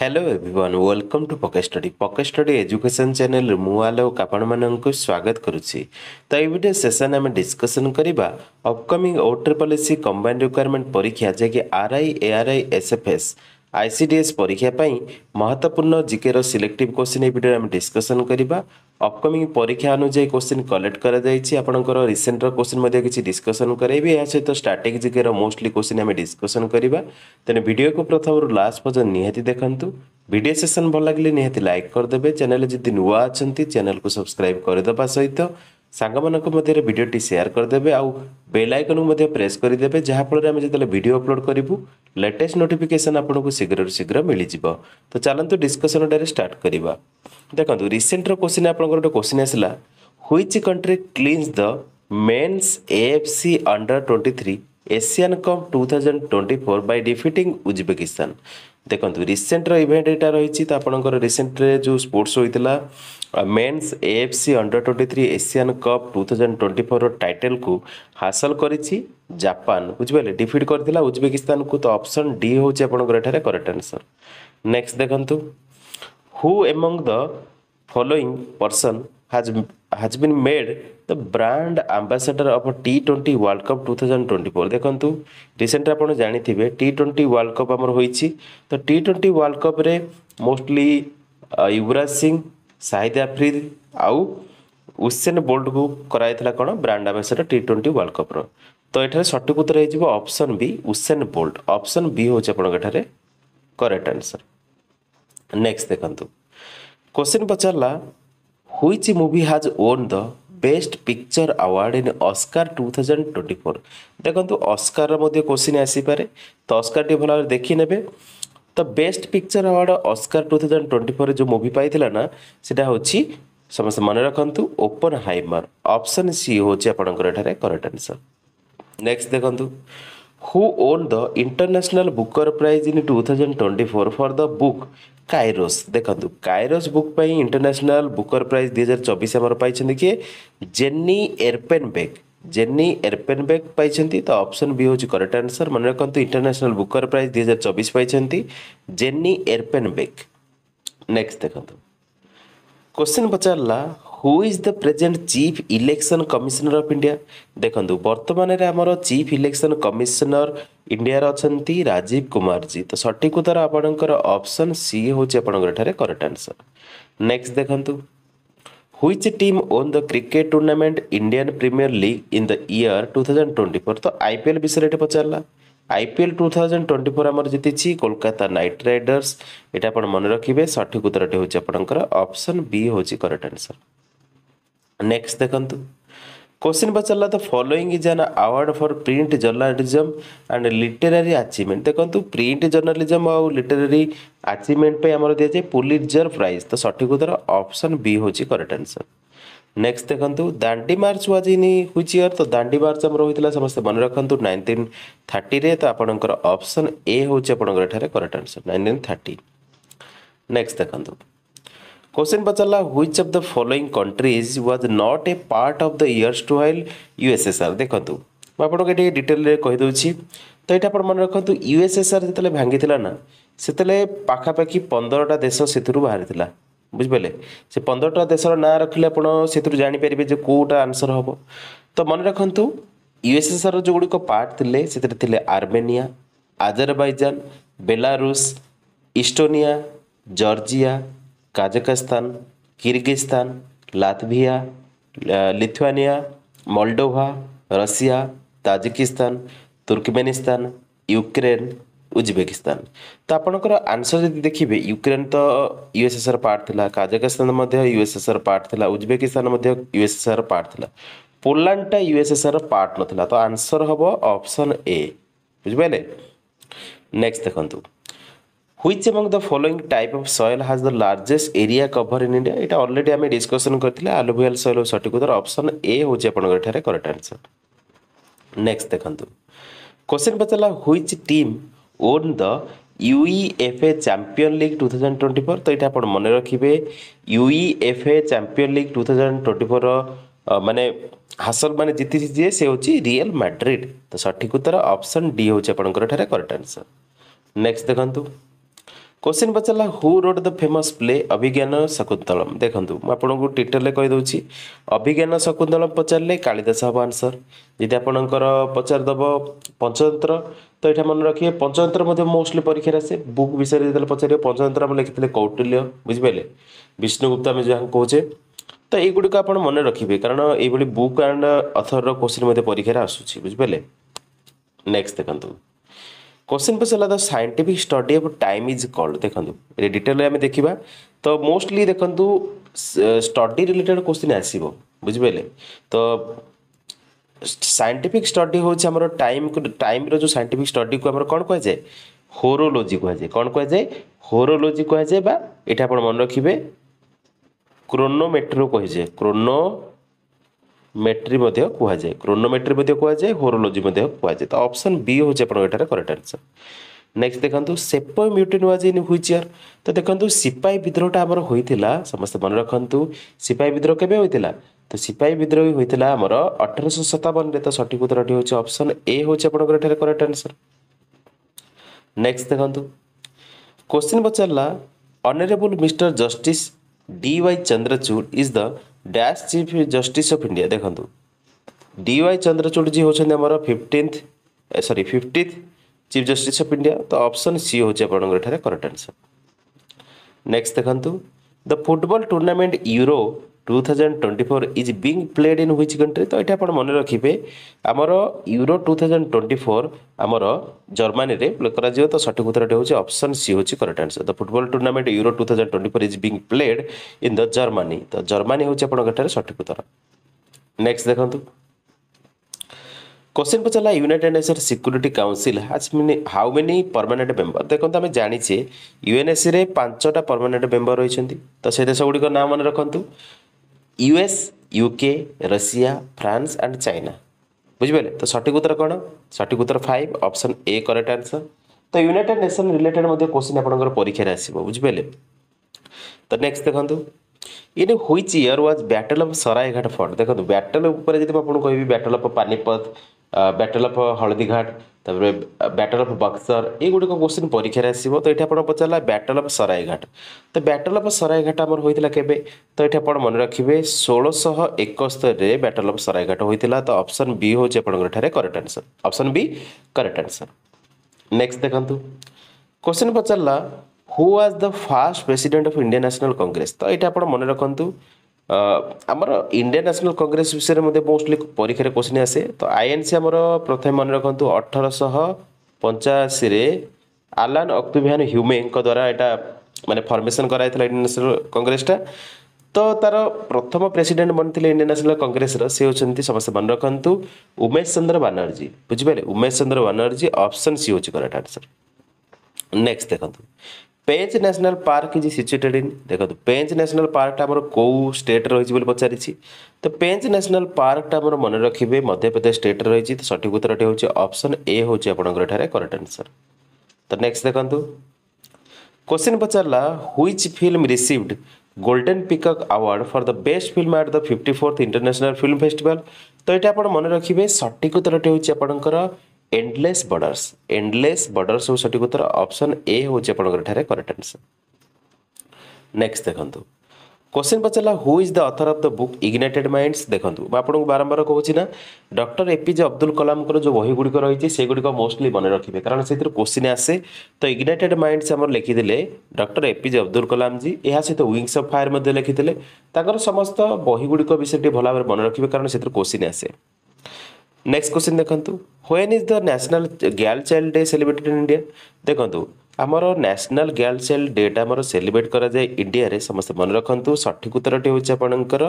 Hello everyone welcome to पके study education channel मु आलोक आपण मानक स्वागत करुच्ची। तो ये वीडियो सेशन आम डिस्कसन करबा अपकमिंग OSSC कंबाइंड रिक्वायरमेंट परीक्षा जे कि आरआई एआरआई एसएफएस आईसीडीएस परीक्षा पाई महत्वपूर्ण जीके रो सिलेक्टिव क्वेश्चन ए वीडियो आम डिस्कसन करबा। अपकमिंग परीक्षा अनुसार क्वेश्चन कलेक्ट करा जायछि आपनकर रिसेंट रो क्वेश्चन मध्ये किछि डिस्कसन करेबी या सहित स्ट्रैटेजी जीके रो मोस्टली क्वेश्चन आम डिस्कसन करबा। तेने वीडियो को प्रथम रु लास्ट पर्यंत निहाती देखंतु। वीडियो सेशन भल लगे निहाती लाइक करदे। चैनल जदि नुआ अच्छा चैनल को सब्सक्राइब करदे सहित सांग मानक मध्य वीडियो शेयर करदे आउ बेल आइकन को प्रेस करदे जहाँफल आम जो वीडियो अपलोड करूँ लेटेस्ट नोटिफिकेशन आपको शीघ्र शीघ्र मिल जाव। तो चलतु डिस्कसन डायरेक्ट स्टार्ट करवा। देखो रिसेंट क्वेश्चन आप क्वेश्चन आसला which country clinches the men's AFC under 23 Asian cup 2024 by defeating Uzbekistan. देखो रिसेंट इवेंट यहाँ रही तो आपंकर रिसेंट जो स्पोर्ट्स होता men's AFC under 23 Asian cup 2024 title को हासिल करिछि जापान बुझे डिफिट करथिला उज्बेकिस्तान को। तो ऑप्शन डी हूँ आपंकर करेक्ट आंसर। नेक्स्ट देखंतु who among the following person has been made the brand ambassador of T20 World Cup 2024। देखंतु रिसेंट आपण जानिथिबे T20 वर्ल्ड कप हमर होईछि। तो T20 वर्ल्ड कप रे मोस्टली युवराज सिंह शाहिद आफरीदी आउ उसेन बोल्ट को कराइथिला कोन brand ambassador T20 world cup रो। तो एठारे सठिक उत्तर हे जिवो option B Usain Bolt. Option B होचे आपण एठारे करेक्ट आंसर। नेक्स्ट देखंतु क्वेश्चन पचारला which movie has won the best picture award in Oscar 2024। देखंतु ऑस्कार रो मध्ये क्वेश्चन आसी पारे। तो ऑस्कार टी भला देखि नेबे। तो बेस्ट पिक्चर अवार्ड ऑस्कार 2024 जो मूवी पाइथिला ना सेटा होछि समस्त मन रखंतु ओपनहाइमर। ऑप्शन सी होछि आपनकर एठारे करेक्ट आंसर। नेक्स्ट देखंतु who won the international Booker prize in 2024 for the book Kairos. देखंतु काइरोस बुक पाई इंटरनेशनल बुकर प्राइज 2024 हमर पाइछन्ती कि जेनी एरपेनबेक। जेनी एरपेनबेक पाइछन्ती। तो ऑप्शन बी होछि करेक्ट आंसर। मन रखंतु इंटरनेशनल बुकर प्राइज 2024 पाइछन्ती जेनी एरपेनबेक। नेक्स्ट देखंतु क्वेश्चन पचारला who is the present chief election commissioner of India. देखंतु वर्तमान रे हमर चीफ इलेक्शन कमिशनर इंडिया रे अछंती राजीव कुमार जी। तो सठिक उत्तर आपनकर ऑप्शन सी होछि आपनकर एठारे करेक्ट आंसर। नेक्स्ट देखंतु which team won the cricket tournament Indian Premier League in the year 2024। तो आईपीएल विषय रे पचारला आईपीएल 2024 आमर जीति कोलकाता नाइट राइडर्स। एटा आपण मन रखिबे। सठिक उत्तर होछि आपनकर ऑप्शन बी होछि करेक्ट आंसर। नेक्स्ट देखंतु क्वेश्चन पचारला the following is an award for print journalism and literary achievement. देखंतु प्रिंट जर्नलिज्म और लिटरेरी अचीवमेंट पे हमर दिया जाय पुलिट्जर प्राइज। तो सठिक उत्तर ऑप्शन बी होछि करेक्ट आंसर। नेक्स्ट देखंतु Dandi march was in which year. तो दांडी मार्च हमर होइतिला समस्त मन रखंतु 1930 रे। तो आपनकर ऑप्शन ए होछि आपनकर एठारे करेक्ट आंसर 1930। नेक्स्ट देखंतु क्वेश्चन पचारला which of the following countries was not a part of the erstwhile USSR। देखंतु मैं आपको ये डिटेल रे कहि दोछि। तो एटा आपण मन रखंतु USSR जतले भांगिथिला ना सेतले पाखापाखी 15टा देश सेतुरु बाहरिथिला बुझबेले। से 15टा देशर ना रखले आपण सेतुरु जानि परिबे जे कोटा आंसर हबो। तो मन रखंतु USSR जो गुडी को पार्ट थिले सेतरे थिले Armenia Azerbaijan Belarus Estonia Georgia Kazakhstan Kyrgyzstan Latvia Lithuania Moldova Russia Tajikistan Turkmenistan Ukraine Uzbekistan. तो आपनकर आंसर जदि देखिबे यूक्रेन तो USSR पार्ट थिला काजाकिस्तान मध्य USSR पार्ट थिला उज्बेकिस्तान मध्य USSR पार्ट थिला पोलैंड टा USSR पार्ट नथिला। तो आंसर हबो ऑप्शन ए बुझबेले। नेक्स्ट देखंतु which among the following type of soil has the largest area cover in India. Etah already हमें discussion करथिले alluvial soil. सठिक उत्तर ऑप्शन ए होचे आपनकर एठारे करेक्ट आंसर। नेक्स्ट देखंतु क्वेश्चन पचला which team won the UEFA champion league 2024। तो एटा आपण मन रखिबे UEFA चैंपियन लीग 2024 माने हासिल माने जीति जे से होची रियल मैड्रिड। तो सठिक उत्तर ऑप्शन डी होचे आपनकर एठारे करेक्ट आंसर। नेक्स्ट देखंतु क्वेश्चन पचारा who wrote the famous play Abhijnan Shakuntalam देखूँ मुझे टाइटल कहीदे अभिज्ञान शकुंतलम पचारे कालिदास हम आंसर जदि आपणकर पचारदेव पंचतंत्र तो यहाँ मन रखिए पंचतंत्र मोस्टली परीक्षा आसे बुक विषय जो पचार पंचतंत्र आम लिखी कौटिल्य बुझिपारे विष्णुगुप्त आम जहाँ कहे तो युड़क आप मन रखिए कारण ये बुक एंड अथर क्वेश्चन परीक्षा आसूसी बुझिपारे। नेक्स्ट देखो क्वेश्चन पचारा the scientific study of time is called देखो ये डिटेल आम देखा तो मोस्टली देखो स्टडी रिलेटेड क्वेश्चन आसो बुझिपारे तो साइंटिफिक स्टडी हूँ टाइम टाइम रो जो साइंटिफिक स्टडी को आम कौन कहुए होरोलोजी कहुए कौन कहुए होरोलोजी कहुए ये आप मन रखिए क्रोनोमेट्री कहुए क्रोनोमेट्री कहुए क्रोनोमेट्री कहुए होरोलोजी कहुए तो ऑप्शन बी हूँ आपंकर करेक्ट आंसर। नेक्स्ट देखो सेपय म्यूटेन वाज इन व्हिच ईयर तो देखो सिपाही विद्रोहटा आमर होता समस्त मन रखु सिपाही विद्रोह केबे होता तो सिपाही विद्रोह होता आमर 1857 तो सठिक उत्तर हूँ ऑप्शन ए हूँ आपंकर करेक्ट आंसर। नेक्स्ट देखो क्वेश्चन पचारा honourable mister justice D Y Chandrachud is the dash chief justice of India देखो डी वाई चंद्रचूड़ जी होती 50th chief justice of India तो ऑप्शन सी हूँ आपंकर करेक्ट आंसर। नेक्स्ट देखो the football tournament Euro 2024 is being played in which country तो ये आप मन रखिए आमर यूरो 2024 आमर जर्मनी रे प्ले करा तो सठिक उत्तर हूँ ऑप्शन सी हूँ correct answer. The football tournament Euro 2024 is being played in the Germany तो जर्मनी हूँ आपंकर सठिक उत्तर। नेक्स्ट देखो क्वेश्चन पचारा United Nation Security Council how many permanent member देखो आम जाचे यूएनएससी रे 5टा परमानेंट मेंबर रही तो से देश गुड़िक नाम मन रखु US UK Russia France and China बुझिपारे तो सठिक उत्तर कौन सठिक उत्तर 5 ऑप्शन ए करेक्ट आंसर। तो यूनाइटेड नेशन रिलेटेड क्वेश्चन आपंकर परीक्षा आसो बुझिपारे। तो नेक्स्ट देखो in which year was battle of Saraighat fought देखो बैटल उपर जब आपको कहि battle of Panipat battle of Haldighat तापर बैटल ऑफ बक्सर ये गुड़िक क्वेश्चन परीक्षा आसो तो ये आप पचारा बैटल ऑफ सरायघाट तो बैटल ऑफ सरायघाट आमर होता केबे तो ये आप मन रखिए 1671 बैटल ऑफ सरायघाट होता तो ऑप्शन बी हूँ आपंकर correct answer option B correct answer. Next देखो क्वेश्चन पचारा who was the first president of Indian National Congress तो ये आप मन रखु आमर इंडियन नेशनल कांग्रेस विषय में मोस्टली परीक्षा क्वेश्चन आसे तो आईएनसी आमर प्रथम मन रखु 1885 आलान ऑक्टोवियन ह्यूमे द्वारा यहाँ माने फॉर्मेशन कराई इंडियन नेशनल कांग्रेसटा तो तार प्रथम प्रेसिडेंट बनते इंडियन नेशनल कांग्रेस से होती समस्त मन रखु उमेश चंद्र बनर्जी बुझिपारे उमेश चंद्र बनर्जी ऑप्शन सी हूँ करेक्ट आंसर। नेक्स्ट देखो Pench national park is situated in देखो पेंच नेशनल पार्क आमर कौ स्टेट रही पचारि तो पेंच नेशनल पार्क आमर मन रखिए मध्य प्रदेश स्टेट रही तो सठिक उत्तर हूँ ऑप्शन ए हूँ आपंकर करेक्ट आंसर। तो नेक्स्ट देखो क्वेश्चन पचारा which film received golden peacock award for the best film at the 54th international film festival तो ये आप मन रखिए सठिक उत्तर हूँ आपंकर एंडलेस बॉर्डर्स हूँ सठिक उत्तर ऑप्शन ए हूँ आपंकर करेक्ट आंसर। नेक्स्ट देखो क्वेश्चन पचारा who is the author of the book ignited minds देखो मैं आपको बारंबार कहूँ ना डॉक्टर एपीजे अब्दुल कलाम जो बही गुड़िक रही से गुड़िक मोस्टली मन रखिए कारण से क्वेश्चन आसे तो इग्नाइटेड माइंड्स आम लिखिदे डॉक्टर एपीजे अब्दुल कलाम जी यह सहित विंग्स ऑफ फायर लिखिते समस्त बही गुड़िक विषय भल भाव मन रखिए कारण से क्वेश्चन आसे। नेक्स्ट क्वेश्चन देखो when is the national girl child day celebrated in India देखो आमर नेशनल गर्ल चाइल्ड डेटा आमर सेलिब्रेट करा जाए इंडिया रे समस्त मन रखु सठिक उत्तर हूँ आपंकर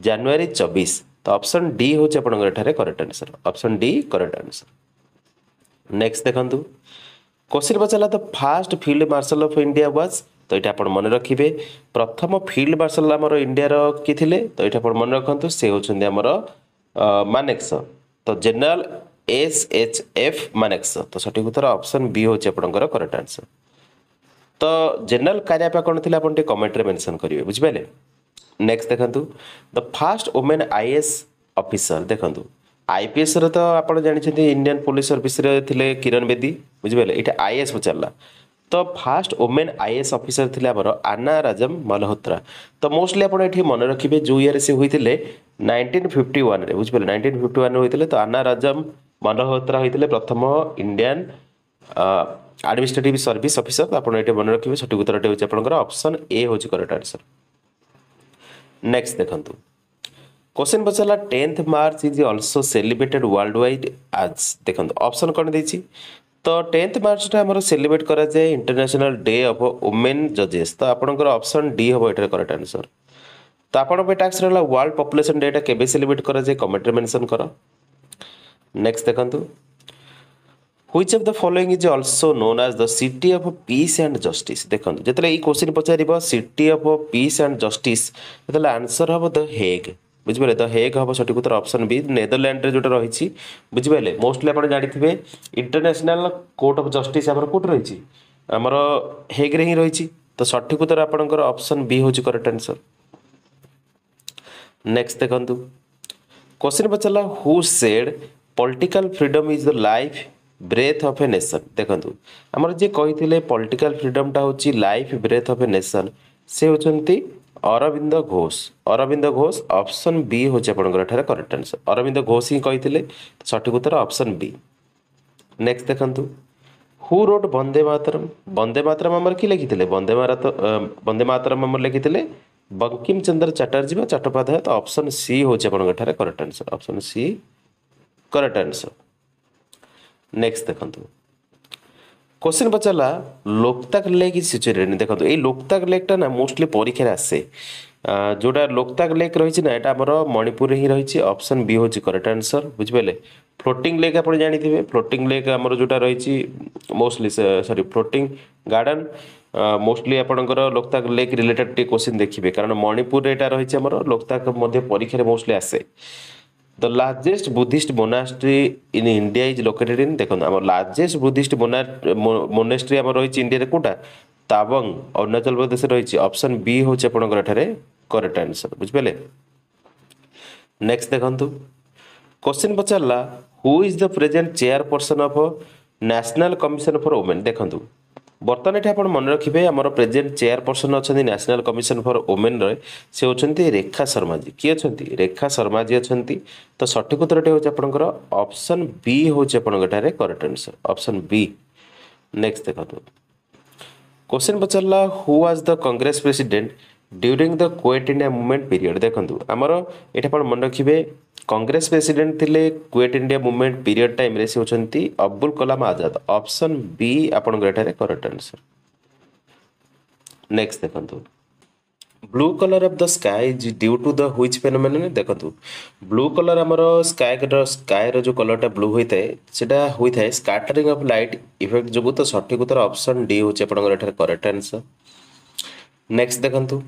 जनवरी 24 तो ऑप्शन डी हूँ आपंकर correct answer option D correct answer. Next देखो क्वेश्चन पचारा the first field marshal of India was तो ये आप मन रखिए प्रथम फील्ड मार्शल आमर इंडिया किए थे तो ये आप मन रखु से होती आमर मानेक्स तो जनरल SHF मानेक्स तो सठिक उत्तर ऑप्शन बी हूँ आपंकर करेक्ट आंसर। तो जनरल कार्यपा कौन थी आप कमेंट रे मेंशन करेंगे बुझिपारे। नेक्स्ट देखो the fast women IAS officer देखो आईपीएस तो आप जानते इंडियन पुलिस सर्विस रे थिले किरण बेदी बुझिपारे ये आईएएस पचारा तो फास्ट वुमेन आईएएस ऑफिसर थे आमर आना राजम मल्होत्रा। तो मोस्टली आप मन रखिए जो ईयर से होते 1951 रे बुझे 1951 होते। तो आना राजम मल्होत्रा होते प्रथम इंडियन एडमिनिस्ट्रेटिव सर्विस ऑफिसर। तो आप मन रखिए सठिक उत्तर होकर ऑप्शन ए हूँ करेक्ट आंसर। नेक्स्ट देखंतु क्वेश्चन पचारा 10th March is also celebrated worldwide आज। देखो ऑप्शन कौन देती। तो 10th मार्च आम सेलिब्रेट करा जाए इंटरनेशनल डे ऑफ वुमेन जजेस। तो आपंकर ऑप्शन डी हम ये करेक्ट आंसर। तो आपण टास्क रहा वर्ल्ड पॉपुलेशन डे केबे सेलिब्रेट करा जाए कमेंट रे मेंशन कर। नेक्स्ट देखंतु which of the following is also known as the city of peace and justice. देखो जिते ये क्वेश्चन पचार city of peace and justice जो आंसर हम द हेग बुझे। द हेग हम सठिक उत्तर ऑप्शन बी नेदरलैंड जो रही बुझे। मोस्टली आप जानते इंटरनेशनल कोर्ट ऑफ जस्टिस आम कौट रही आमर हेग रे ही रही। तो सठिक उत्तर आपंकर ऑप्शन बी हूँ करेक्ट आंसर। नेक्स्ट देखंतु क्वेश्चन पचारा who said political freedom is the life breath of a nation. देखंतु आमर जे कही पॉलिटिकल फ्रीडम टा होची life breath of a nation से होचंती अरविंद घोष। अरविंद घोष ऑप्शन बी हूँ आपंकर करेक्ट आंसर। अरविंद घोष ही कही सठिक उत्तर ऑप्शन बी। नेक्स्ट देखंतु हु रोड वंदे मातरम। वंदे मातरम आमर कि लिखिते वंदे मातरम आमर लिखिते बंकिम चंद्र चटर्जी व चट्टोपाध्याय। तो ऑप्शन सी हूँ आपंकर correct answer. Option C correct answer. Next देखंतु क्वेश्चन पचारा लोकताक लेक इज सिचुएटेड। देखो ये लोकताक लेक टा ना मोस्टली परीक्षा आसे जोटा लोकताक लेक रही ना यहाँ आमर मणिपुर ही रही। ऑप्शन बी हूँ करेक्ट आंसर बुझे। फ्लोटिंग लेक आप जानते फ्लोटिंग लेक आमर जोटा रही mostly sorry floating garden mostly आपंकर लोकताक लेक रिलेटेड क्वेश्चन देखिए कारण मणिपुर यहाँ रही आमर लोकताक परीक्षा मोस्टली आसे। The largest Buddhist monastery in India is located in. देखो आम लार्जेस्ट बुद्धिस्ट मोनास्ट्री आम रही इंडिया कौटा तावंग अरुणाचल प्रदेश रही। ऑप्शन बी हूँ आपंकर करेक्ट आंसर बुझे। नेक्स्ट देखंतु क्वेश्चन पचारा who is the present chairperson of National Commission for Women. देखंतु बर्तमान ये आप मन रखिए आमर प्रेजेंट चेयरपर्सन अच्छा नेशनल कमिशन फॉर वुमेन से होती रेखा शर्मा जी। किए अच्छा रेखा शर्मा जी अच्छा। तो सठिक उत्तर हूँ आपंकर ऑप्शन बी हूँ आपंकर correct answer option B. Next देखो क्वेश्चन पचारा who was the Congress president during the Quit India movement period. देखो आमर ये मन रखिए कांग्रेस प्रेसिडेंट थिले Quit India movement period time रे से होचंती अब्दुल कलाम आजाद। ऑप्शन बी आपंकर करेक्ट आंसर। नेक्स्ट देखंतु blue colour of the sky is due to the which phenomenon. देखंतु ब्लू कलर आमर स्काई रो जो कलर टा ब्लू होता है सेटा होता है स्कैटरिंग ऑफ लाइट इफेक्ट जो। तो सठिक उत्तर ऑप्शन डी हूँ आपंकर करेक्ट आंसर। नेक्स्ट देखंतु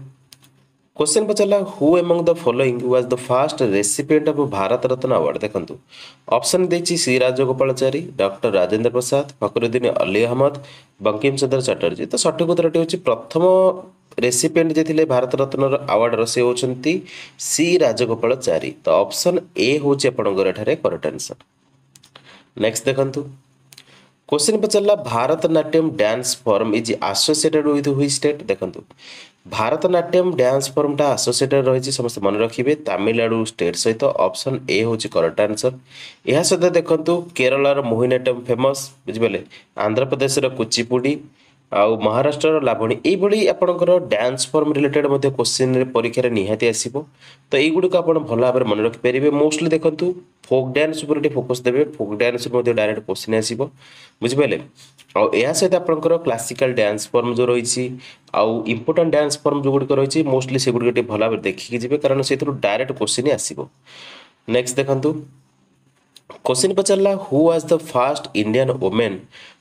क्वेश्चन पचारा who among the following was the first recipient of Bharat Ratna award. देखंतु ऑप्शन देछि सी राजगोपालाचारी डॉक्टर राजेंद्र प्रसाद फखरुद्दीन अली अहमद बंकिम चंद्र चटर्जी। तो सठिक उत्तर होछि प्रथम रेसिपिएंट जे थिले भारत रत्न अवार्ड से होचंती सी राजगोपालाचारी। तो ऑप्शन ए होछि आपनकर करेक्ट आंसर। नेक्स्ट देखंतु क्वेश्चन पचारा Bharatanatyam dance form is associated with which state. देखंतु भारतनाट्यम डांस फॉर्म टा एसोसिएटेड रही समस्त मन रखिए तमिलनाडु स्टेट सहित। ऑप्शन ए हूँ करेक्ट आंसर। यह सहित देखो केरलार मोहिनीअट्टम फेमस बुझे आंध्र प्रदेश कुचिपुड़ी आउ महाराष्ट्र लावणी यही आपंकर डांस फॉर्म रिलेटेड क्वेश्चन परीक्षा निहाती आसो। तो युड़क आप भल भाव मन रखिपारे मोस्टली देखो फोक डांस फोकस देवे फोक डांस डायरेक्ट क्वेश्चन आसो बुझे। आ सहित आपंकर क्लासिकल डांस फॉर्म जो रही आउ इम्पोर्टेंट डांस फॉर्म जो गुड़िक रही मोस्टली से गुड़िक भल भाव देखिकी जी कारण से डायरेक्ट क्वेश्चन आसो। नेक्स्ट देखो क्वेश्चन पचारा who was the first Indian women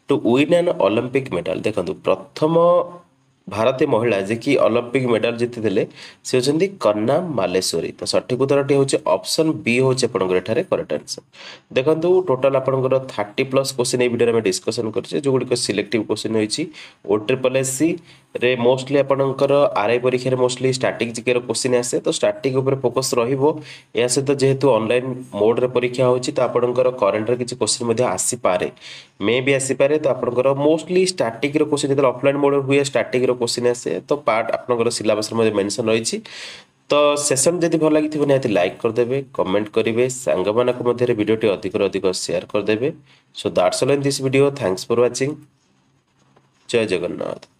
to win an Olympic medal. देखो प्रथम ଭାରତୀୟ ମହିଳା ଯିଏକି ଅଲିମ୍ପିକ ମେଡାଲ ଜିତିଥିଲେ ସେ ହେଉଛନ୍ତି କନ୍ନା ମାଲେଶ୍ୱରୀ। ତ ସଠିକ ଉତ୍ତରଟି ହେଉଛି ଅପସନ୍ ବି ହେଉଛି ଆପଣଙ୍କର ଏଠାରେ କରେକ୍ଟ ଆନ୍ସର। ଦେଖନ୍ତୁ ଟୋଟାଲ ଆପଣଙ୍କର 30+ କ୍ୱେଶ୍ଚିନ୍ ଏଇ ଭିଡ଼ିଓରେ ଆମେ ଡିସ୍କସନ୍ କରିଛେ, ଯେଉଁଗୁଡ଼ିକ ସିଲେକ୍ଟିଭ୍ କ୍ୱେଶ୍ଚିନ୍ ହୋଇଛି। OSSC ରେ ମୋଷ୍ଟଲି ଆପଣଙ୍କର ଆର୍ଆଇ ପରୀକ୍ଷାରେ ମୋଷ୍ଟଲି ଷ୍ଟାଟିକ୍ ଜିକେର କ୍ୱେଶ୍ଚିନ୍ ଆସେ, ତ ଷ୍ଟାଟିକ୍ ଉପରେ ଫୋକସ୍ ରହିବ। ଏହା ସହିତ ଯେହେତୁ ଅନଲାଇନ୍ ମୋଡ଼ରେ ପରୀକ୍ଷା ହେଉଛି ତ ଆପଣଙ୍କର କରେଣ୍ଟର କିଛି କ୍ୱେଶ୍ଚିନ୍ ମଧ୍ୟ ଆସିପାରେ, ମେ ବି ଆସିପାରେ। ତ ଆପଣଙ୍କର ମୋଷ୍ଟଲି ଷ୍ଟାଟିକ୍ର କ୍ୱେଶ୍ଚିନ୍ ଯେତେବେଳେ ଅଫଲାଇନ୍ ମୋଡ଼ରେ ହୁଏ ଷ୍ଟାଟିକ୍ର କ୍ୱେଶ୍ଚିନ୍ ଆସେ, ତ ପାର୍ଟ ଆପଣଙ୍କର ସିଲାବସ୍ରେ ମଧ୍ୟ ମେନ୍ସନ୍ ରହିଛି। ତ ସେସନ୍ ଯଦି ଭଲ ଲାଗିଥିବ ନିହାତି ଲାଇକ୍ କରିଦେବେ, କମେଣ୍ଟ କରିବେ, ସାଙ୍ଗମାନଙ୍କ ମଧ୍ୟରେ ଭିଡ଼ିଓଟି ଅଧିକରୁ ଅଧିକ ସେୟାର କରିଦେବେ। So that's all in this video. Thanks for watching. ଜୟ ଜଗନ୍ନାଥ।